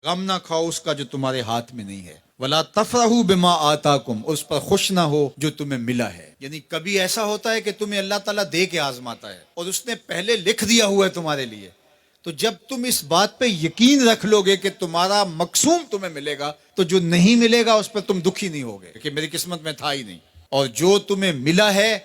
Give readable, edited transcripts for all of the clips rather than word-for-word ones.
غم نہ کھاؤ اس کا جو تمہارے ہاتھ میں نہیں ہے، ولا تفرحوا بما آتاکم، اس پر خوش نہ ہو جو تمہیں ملا ہے۔ یعنی کبھی ایسا ہوتا ہے کہ تمہیں اللہ تعالیٰ دے کے آزماتا ہے اور اس نے پہلے لکھ دیا ہوا ہے تمہارے لیے، تو جب تم اس بات پہ یقین رکھ لو گے کہ تمہارا مقصوم تمہیں ملے گا، تو جو نہیں ملے گا اس پہ تم دکھی نہیں ہوگے کہ میری قسمت میں تھا ہی نہیں، اور جو تمہیں ملا ہے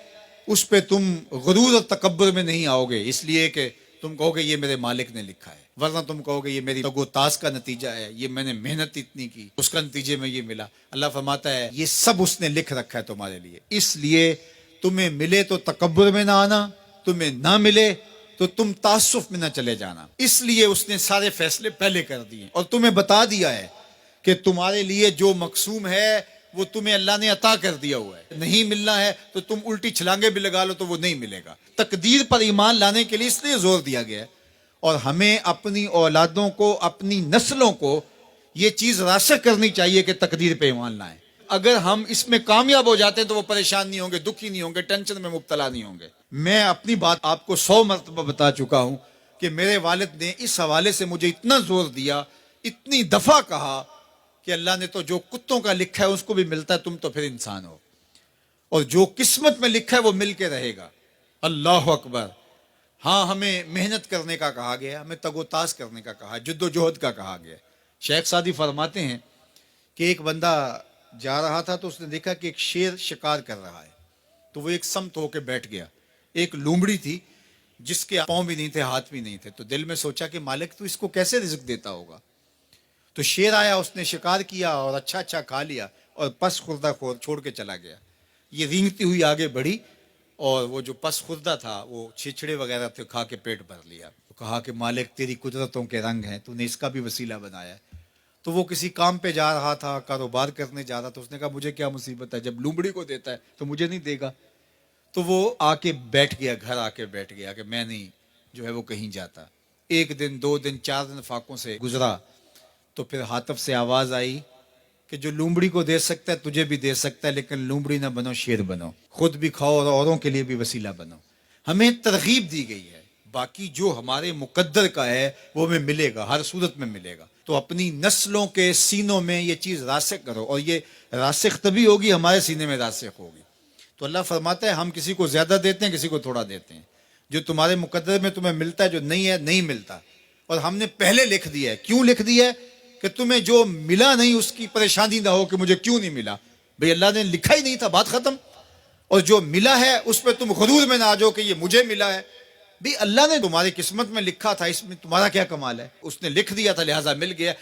اس پہ تم غرور اور تکبر میں نہیں آؤ گے، اس لیے کہ تم کہو گے یہ میرے مالک نے لکھا ہے، ورنہ تم کہو گے یہ میری تگو تاس کا نتیجہ ہے، یہ میں نے محنت اتنی کی اس کا نتیجے میں یہ ملا۔ اللہ فرماتا ہے یہ سب اس نے لکھ رکھا ہے تمہارے لیے، اس لیے تمہیں ملے تو تکبر میں نہ آنا، تمہیں نہ ملے تو تم تعصف میں نہ چلے جانا، اس لیے اس نے سارے فیصلے پہلے کر دیے اور تمہیں بتا دیا ہے کہ تمہارے لیے جو مقسوم ہے وہ تمہیں اللہ نے عطا کر دیا ہوا ہے، نہیں ملنا ہے تو تم الٹی چھلانگے بھی لگا لو تو وہ نہیں ملے گا۔ تقدیر پر ایمان لانے کے لیے اس لیے زور دیا گیا ہے، اور ہمیں اپنی اولادوں کو، اپنی نسلوں کو یہ چیز راسخ کرنی چاہیے کہ تقدیر پہ ایمان لائیں۔ اگر ہم اس میں کامیاب ہو جاتے ہیں تو وہ پریشان نہیں ہوں گے، دکھی نہیں ہوں گے، ٹینشن میں مبتلا نہیں ہوں گے۔ میں اپنی بات آپ کو 100 مرتبہ بتا چکا ہوں کہ میرے والد نے اس حوالے سے مجھے اتنا زور دیا، اتنی دفعہ کہا کہ اللہ نے تو جو کتوں کا لکھا ہے اس کو بھی ملتا ہے، تم تو پھر انسان ہو، اور جو قسمت میں لکھا ہے وہ مل کے رہے گا۔ اللہ اکبر۔ ہاں، ہمیں محنت کرنے کا کہا گیا، ہمیں تگ و تاز کرنے کا کہا، جد و جہد کا کہا گیا۔ شیخ سعدی فرماتے ہیں کہ ایک بندہ جا رہا تھا تو اس نے دیکھا کہ ایک شیر شکار کر رہا ہے، تو وہ ایک سمت ہو کے بیٹھ گیا۔ ایک لومڑی تھی جس کے پاؤں بھی نہیں تھے، ہاتھ بھی نہیں تھے، تو دل میں سوچا کہ مالک تو اس کو کیسے رزق دیتا ہوگا۔ تو شیر آیا، اس نے شکار کیا اور اچھا اچھا کھا لیا اور پس خوردہ چھوڑ کے چلا گیا۔ یہ رینگتی ہوئی آگے بڑھی اور وہ جو پس خوردہ تھا وہ چھچڑے وغیرہ تھے، کھا کے پیٹ بھر لیا۔ تو کہا کہ مالک تیری قدرتوں کے رنگ ہیں، تو نے اس کا بھی وسیلہ بنایا ہے۔ تو وہ کسی کام پہ جا رہا تھا، کاروبار کرنے جا رہا تھا، اس نے کہا مجھے کیا مصیبت ہے، جب لومڑی کو دیتا ہے تو مجھے نہیں دے گا۔ تو وہ آ کے بیٹھ گیا، گھر آ کے بیٹھ گیا کہ میں نہیں جو ہے وہ کہیں جاتا۔ ایک دن، 2 دن، 4 دن فاقوں سے گزرا، تو پھر حاطب سے آواز آئی کہ جو لومڑی کو دے سکتا ہے تجھے بھی دے سکتا ہے، لیکن لومڑی نہ بنو، شیر بنو، خود بھی کھاؤ اور اوروں کے لیے بھی وسیلہ بنو۔ ہمیں ترغیب دی گئی ہے، باقی جو ہمارے مقدر کا ہے وہ ہمیں ملے گا، ہر صورت میں ملے گا۔ تو اپنی نسلوں کے سینوں میں یہ چیز راسخ کرو، اور یہ راسخ تبھی ہوگی ہمارے سینے میں راسخ ہوگی۔ تو اللہ فرماتا ہے ہم کسی کو زیادہ دیتے ہیں، کسی کو تھوڑا دیتے ہیں، جو تمہارے مقدر میں تمہیں ملتا ہے، جو نہیں ہے نہیں ملتا، اور ہم نے پہلے لکھ دیا ہے۔ کیوں لکھ دیا ہے؟ کہ تمہیں جو ملا نہیں اس کی پریشانی نہ ہو کہ مجھے کیوں نہیں ملا، بھئی اللہ نے لکھا ہی نہیں تھا، بات ختم۔ اور جو ملا ہے اس پہ تم غرور میں نہ آ جاؤ کہ یہ مجھے ملا ہے، بھئی اللہ نے تمہاری قسمت میں لکھا تھا، اس میں تمہارا کیا کمال ہے، اس نے لکھ دیا تھا لہٰذا مل گیا۔